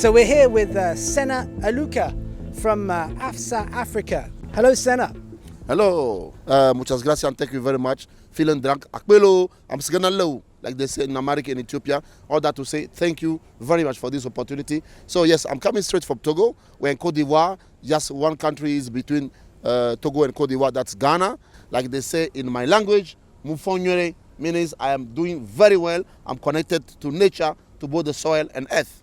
So we're here with Sena Alouka from AFSA Africa. Hello, Sena. Hello, muchas gracias and thank you very much. Feeling drunk, akbelo, I'm gonna low, like they say in America and Ethiopia. All that to say thank you very much for this opportunity. So yes, I'm coming straight from Togo. We're in Côte d'Ivoire. Just one country is between Togo and Côte d'Ivoire. That's Ghana. Like they say in my language, Mufonyore means I am doing very well. I'm connected to nature, to both the soil and earth.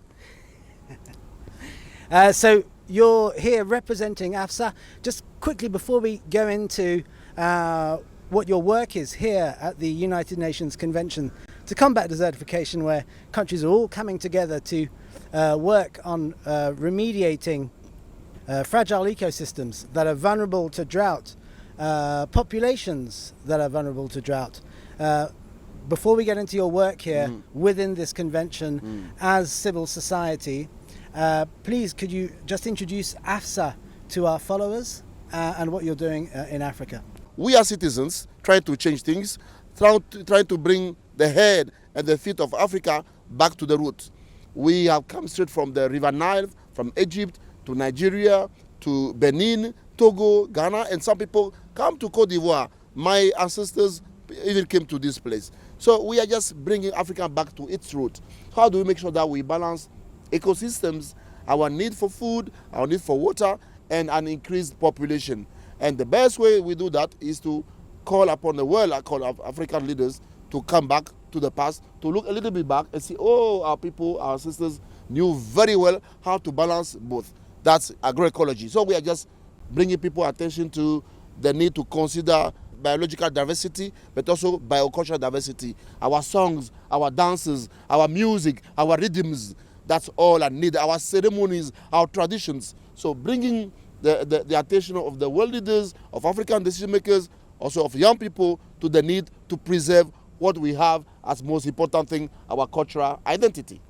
So you're here representing AFSA. Just quickly before we go into what your work is here at the United Nations Convention to Combat Desertification, where countries are all coming together to work on remediating fragile ecosystems that are vulnerable to drought, populations that are vulnerable to drought. Before we get into your work here within this convention as civil society, please could you just introduce AFSA to our followers and what you're doing in Africa? We are citizens trying to change things, trying to bring the head and the feet of Africa back to the roots. We have come straight from the River Nile, from Egypt to Nigeria to Benin, Togo, Ghana, and some people come to Côte d'Ivoire. My ancestors even came to this place. So we are just bringing Africa back to its roots. How do we make sure that we balance ecosystems, our need for food, our need for water, and an increased population? And the best way we do that is to call upon the world, I call African leaders, to come back to the past, to look a little bit back and see, oh, our people, our sisters knew very well how to balance both. That's agroecology. So we are just bringing people attention to the need to consider biological diversity, but also biocultural diversity. Our songs, our dances, our music, our rhythms, that's all I need. Our ceremonies, our traditions. So bringing the attention of the world leaders, of African decision makers, also of young people to the need to preserve what we have as most important thing, our cultural identity.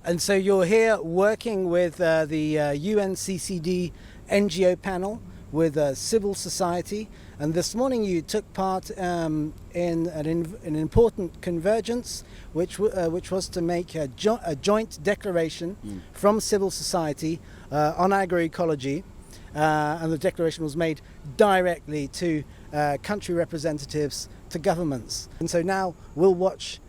And so you're here working with the UNCCD NGO panel, with civil society, and this morning you took part in an important convergence which was to make a joint declaration from civil society on agroecology, and the declaration was made directly to country representatives, to governments. And so now we'll watch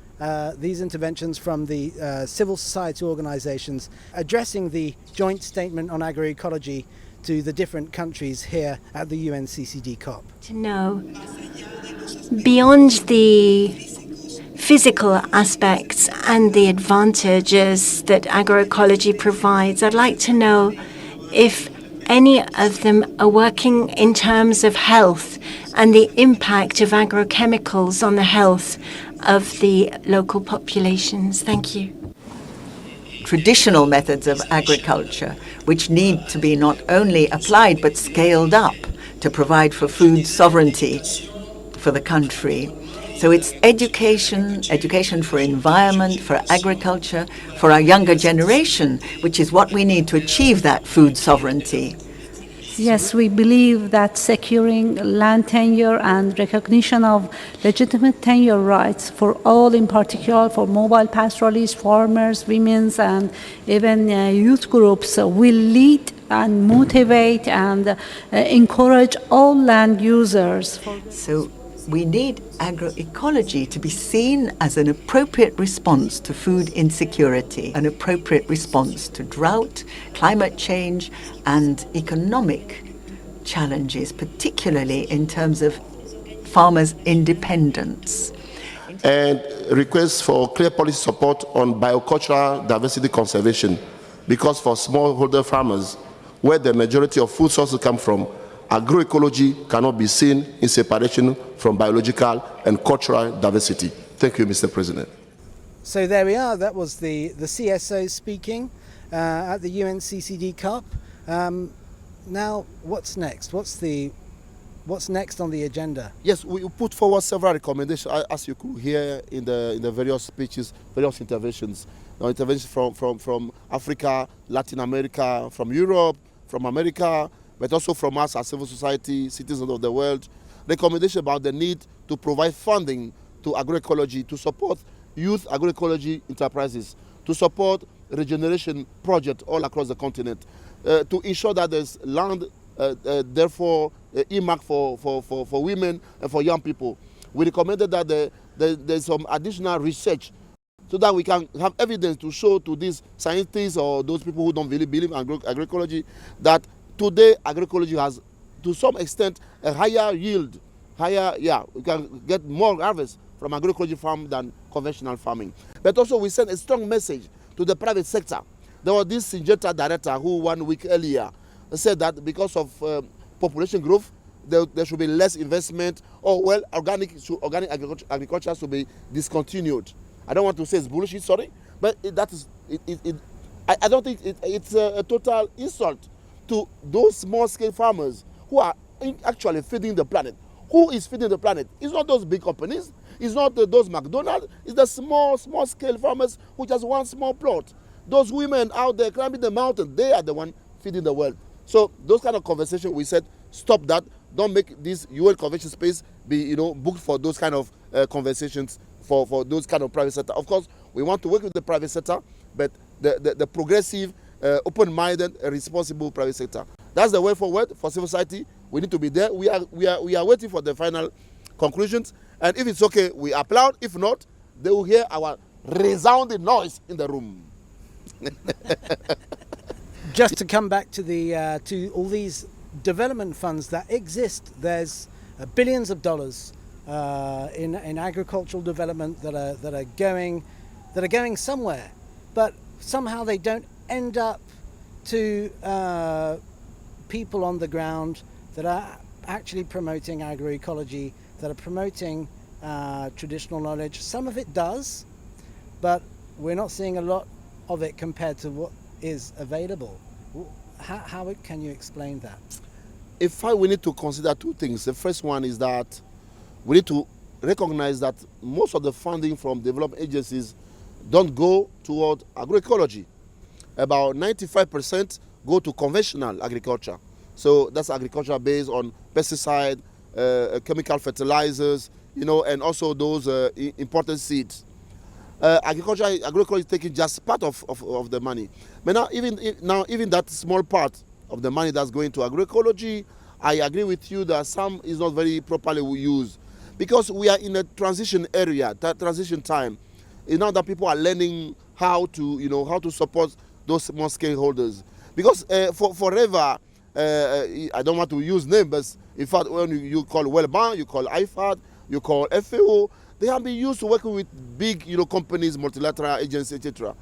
these interventions from the civil society organizations addressing the joint statement on agroecology to the different countries here at the UNCCD COP. To know, beyond the physical aspects and the advantages that agroecology provides, I'd like to know if any of them are working in terms of health and the impact of agrochemicals on the health of the local populations. Thank you. Traditional methods of agriculture, which need to be not only applied but scaled up to provide for food sovereignty for the country. So it's education for environment, for agriculture, for our younger generation, which is what we need to achieve that food sovereignty. Yes, we believe that securing land tenure and recognition of legitimate tenure rights for all, in particular for mobile pastoralists, farmers, women, and even youth groups, will lead and motivate and encourage all land users. So we need agroecology to be seen as an appropriate response to food insecurity, an appropriate response to drought, climate change, and economic challenges, particularly in terms of farmers' independence. And requests for clear policy support on biocultural diversity conservation, because for smallholder farmers, where the majority of food sources come from, agroecology cannot be seen in separation from biological and cultural diversity. Thank you, Mr. President. So there we are. That was the CSO speaking at the UNCCD COP. Now, what's next? What's next on the agenda? Yes, we put forward several recommendations, as you could hear in the various speeches, various interventions. Interventions from Africa, Latin America, from Europe, from America, but also from us as civil society, citizens of the world. Recommendation about the need to provide funding to agroecology, to support youth agroecology enterprises, to support regeneration projects all across the continent, to ensure that there's land, therefore, earmarked for women and for young people. We recommended that there's some additional research so that we can have evidence to show to these scientists or those people who don't really believe in agroecology that today agroecology has, to some extent, a higher yield, we can get more harvest from agroecology farm than conventional farming. But also we sent a strong message to the private sector. There was this Syngenta director who 1 week earlier said that because of population growth, there should be less investment, or well, organic agriculture should be discontinued. I don't want to say it's bullshit, sorry, but I don't think it's a total insult to those small-scale farmers who are actually feeding the planet. Who is feeding the planet? It's not those big companies. It's not those McDonald's. It's the small-scale farmers who just want small plot. Those women out there climbing the mountain, they are the one feeding the world. So those kind of conversations, we said, stop that. Don't make this UN convention space be, booked for those kind of conversations for those kind of private sector. Of course, we want to work with the private sector, but the progressive, open-minded, responsible private sector. That's the way forward for civil society. We need to be there. We are waiting for the final conclusions. And if it's okay, we applaud. If not, they will hear our resounding noise in the room. Just to come back to all these development funds that exist, there's billions of dollars in agricultural development that are going somewhere, but somehow they don't end up to people on the ground that are actually promoting agroecology, that are promoting traditional knowledge. Some of it does, but we're not seeing a lot of it compared to what is available. How can you explain that? In fact, we need to consider two things. The first one is that we need to recognize that most of the funding from development agencies don't go toward agroecology. About 95% go to conventional agriculture. So that's agriculture based on pesticide, chemical fertilizers, and also those important seeds. Agroecology is taking just part of the money. But now even that small part of the money that's going to agroecology, I agree with you that some is not very properly used, because we are in a transition area, that transition time. Now that people are learning how to support those small stakeholders. Because forever, I don't want to use names, but in fact, when you call Wellbank, you call IFAD, you call FAO, they have been used to working with big, companies, multilateral agencies, etc.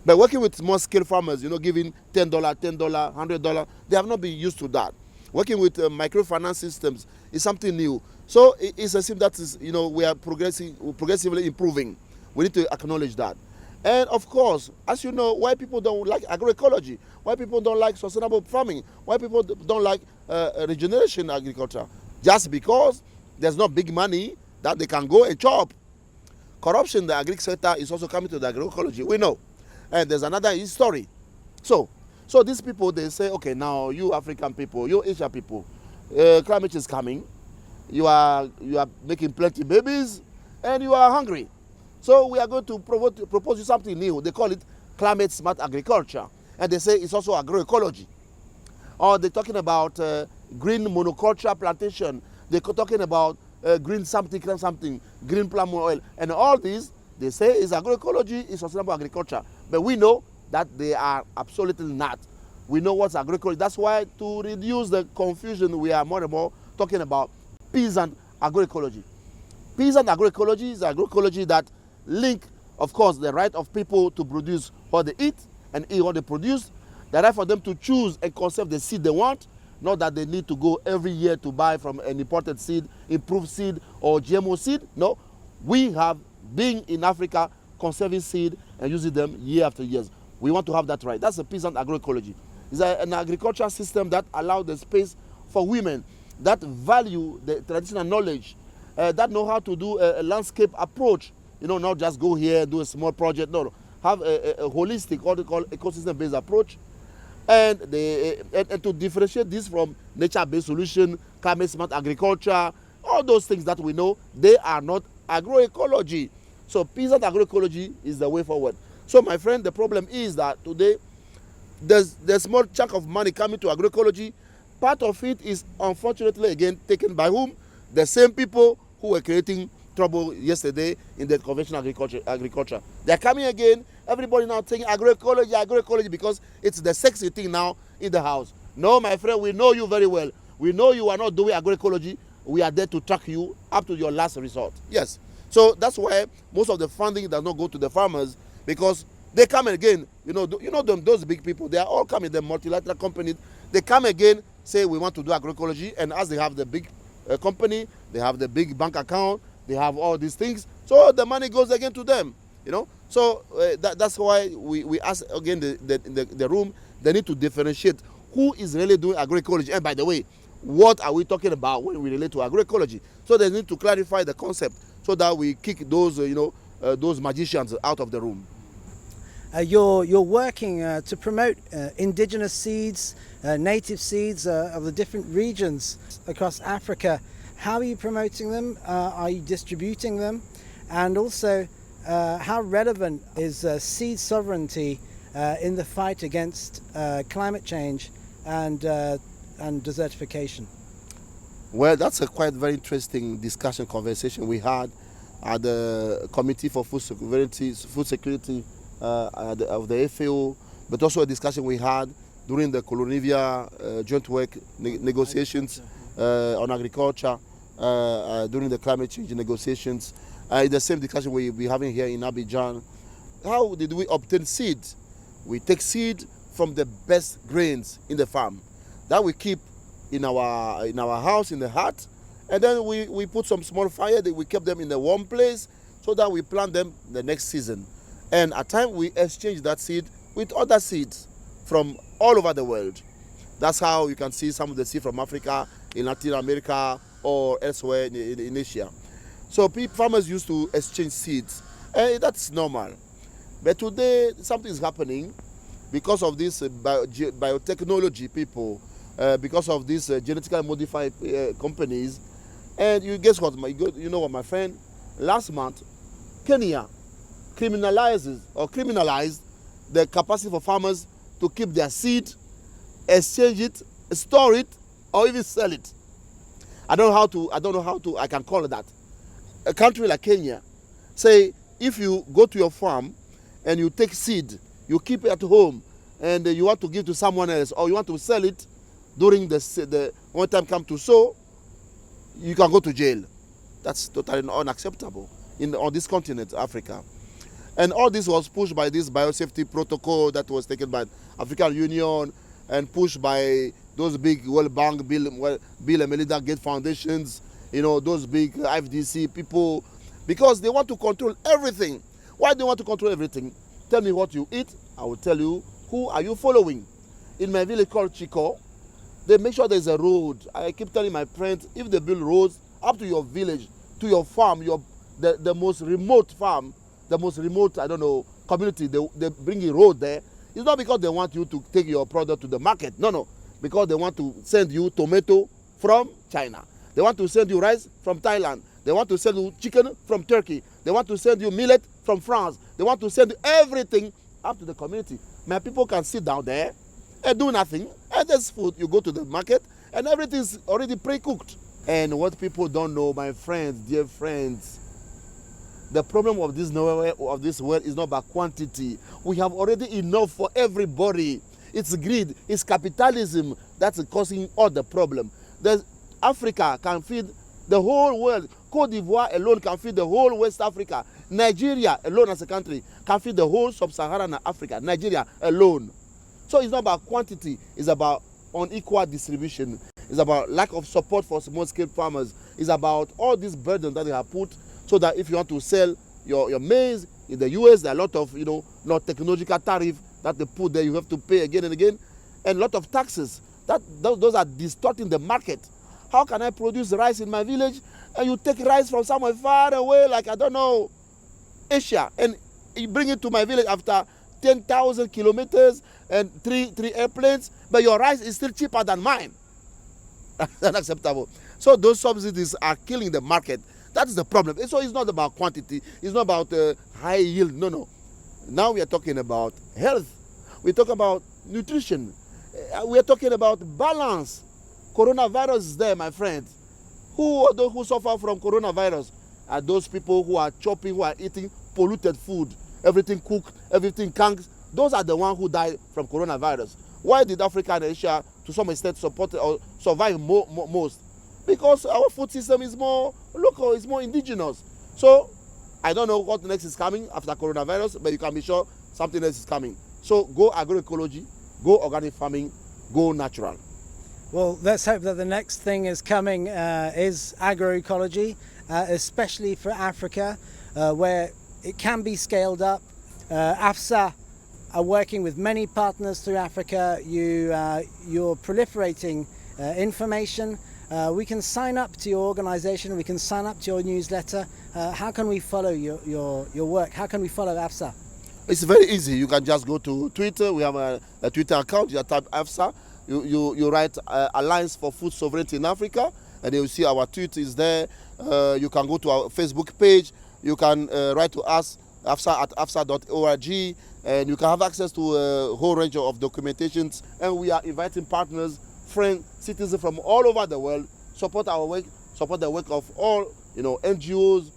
But working with small scale farmers, giving $10, $100, they have not been used to that. Working with microfinance systems is something new. So it's a system that is, we are progressively improving. We need to acknowledge that. And of course, as you know, why people don't like agroecology, why people don't like sustainable farming, why people don't like regeneration agriculture, just because there's not big money that they can go and chop. Corruption in the agri sector is also coming to the agroecology, we know. And there's another story. So these people, they say, okay, now you African people, you Asian people, climate is coming, you are making plenty babies, and you are hungry. So we are going to propose you something new. They call it climate smart agriculture. And they say it's also agroecology. Or they're talking about green monoculture plantation. They're talking about green something, green palm oil. And all these, they say is agroecology, is sustainable agriculture. But we know that they are absolutely not. We know what's agroecology. That's why, to reduce the confusion, we are more and more talking about peasant agroecology. Peasant agroecology is agroecology that link, of course, the right of people to produce what they eat and eat what they produce, the right for them to choose and conserve the seed they want, not that they need to go every year to buy from an imported seed, improved seed, or GMO seed. No, we have been in Africa conserving seed and using them year after year. We want to have that right. That's a peasant agroecology. It's an agricultural system that allows the space for women that value the traditional knowledge, that know how to do a landscape approach. Not just go here, do a small project. No. Have a holistic, what they call ecosystem-based approach. And to differentiate this from nature-based solution, climate smart agriculture, all those things that we know, they are not agroecology. So peasant agroecology is the way forward. So my friend, the problem is that today there's a small chunk of money coming to agroecology. Part of it is unfortunately again taken by whom? The same people who were creating trouble yesterday in the conventional agriculture. They're coming again. Everybody now taking agroecology because it's the sexy thing now in the house. No, my friend, we know you very well. We know you are not doing agroecology. We are there to track you up to your last resort. Yes. So that's why most of the funding does not go to the farmers, because they come again. You know them, those big people. They are all coming. The multilateral companies. They come again, say we want to do agroecology, and as they have the big company, they have the big bank account, they have all these things. So the money goes again to them. So that's why we ask again the room. They need to differentiate who is really doing agroecology. And by the way, what are we talking about when we relate to agroecology? So they need to clarify the concept so that we kick those magicians out of the room. You're working to promote indigenous seeds, native seeds of the different regions across Africa. How are you promoting them? Are you distributing them? And also, how relevant is seed sovereignty in the fight against climate change and desertification? Well, that's a quite very interesting conversation we had at the Committee for Food Security of the FAO, but also a discussion we had during the Colonivia joint work negotiations on agriculture during the climate change negotiations. The same discussion we're having here in Abidjan. How did we obtain seed? We take seed from the best grains in the farm that we keep in our house, in the hut, and then we put some small fire. We keep them in a warm place so that we plant them the next season. And at times we exchange that seed with other seeds from all over the world. That's how you can see some of the seed from Africa, in Latin America, or elsewhere in Asia. So farmers used to exchange seeds, and that's normal. But today something is happening because of this biotechnology people, because of these genetically modified companies. And you guess what? You know what, my friend? Last month, Kenya criminalized the capacity for farmers to keep their seed, exchange it, store it, or even sell it. I don't know how to I can call it that. A country like Kenya, say if you go to your farm and you take seed, you keep it at home, and you want to give to someone else, or you want to sell it during the when time comes to sow, you can go to jail. That's totally unacceptable on this continent, Africa. And all this was pushed by this biosafety protocol that was taken by African Union and pushed by those big World Bank, Bill and Melinda Gates foundations, those big FDC people, because they want to control everything. Why do they want to control everything? Tell me what you eat, I will tell you who are you following. In my village called Chico, they make sure there's a road. I keep telling my friends, if they build roads up to your village, to your farm, the most remote farm, the most remote, community, they bring a road there. It's not because they want you to take your product to the market. No. Because they want to send you tomato from China. They want to send you rice from Thailand. They want to send you chicken from Turkey. They want to send you millet from France. They want to send you everything up to the community. My people can sit down there and do nothing. And there's food. You go to the market and everything's already pre-cooked. And what people don't know, my friends, dear friends, the problem of this world is not about quantity. We have already enough for everybody. It's greed, it's capitalism that's causing all the problem. Africa can feed the whole world. Cote d'Ivoire alone can feed the whole West Africa. Nigeria alone as a country can feed the whole sub-Saharan Africa. Nigeria alone. So it's not about quantity, it's about unequal distribution. It's about lack of support for small-scale farmers. It's about all these burdens that they have put, so that if you want to sell your maize in the US, there are a lot of not technological tariff that they put there. You have to pay again and again, and a lot of taxes. Those are distorting the market. How can I produce rice in my village and you take rice from somewhere far away, like Asia, and you bring it to my village after 10,000 kilometers and three airplanes, but your rice is still cheaper than mine? That's unacceptable. So those subsidies are killing the market. That's the problem. So it's not about quantity. It's not about high yield. No. Now we are talking about health. We talk about nutrition. We are talking about balance. Coronavirus is there, my friends. Who are those who suffer from coronavirus? Are those people who are chopping, who are eating polluted food, everything cooked, everything canned. Those are the ones who die from coronavirus. Why did Africa and Asia, to some extent, support or survive most? Because our food system is more local, it's more indigenous. So I don't know what next is coming after coronavirus, but you can be sure something else is coming. So go agroecology, go organic farming, go natural. Well, let's hope that the next thing is coming is agroecology, especially for Africa, where it can be scaled up. AFSA are working with many partners through Africa. You're proliferating information. We can sign up to your organization. We can sign up to your newsletter. How can we follow your work? How can we follow AFSA? It's very easy. You can just go to Twitter. We have a Twitter account. You type AFSA. You write Alliance for Food Sovereignty in Africa, and you'll see our tweet is there. You can go to our Facebook page. You can write to us, afsa@afsa.org, and you can have access to a whole range of documentations. And we are inviting partners, friends, citizens from all over the world, support our work, support the work of all NGOs,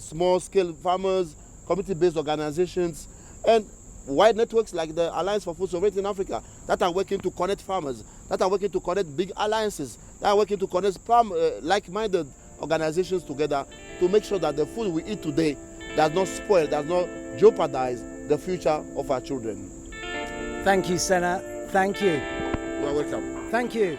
small-scale farmers, community-based organizations, and wide networks like the Alliance for Food Sovereignty in Africa that are working to connect farmers, that are working to connect big alliances, that are working to connect like-minded organizations together to make sure that the food we eat today does not spoil, does not jeopardize the future of our children. Thank you, Sena. Thank you. You are welcome. Thank you.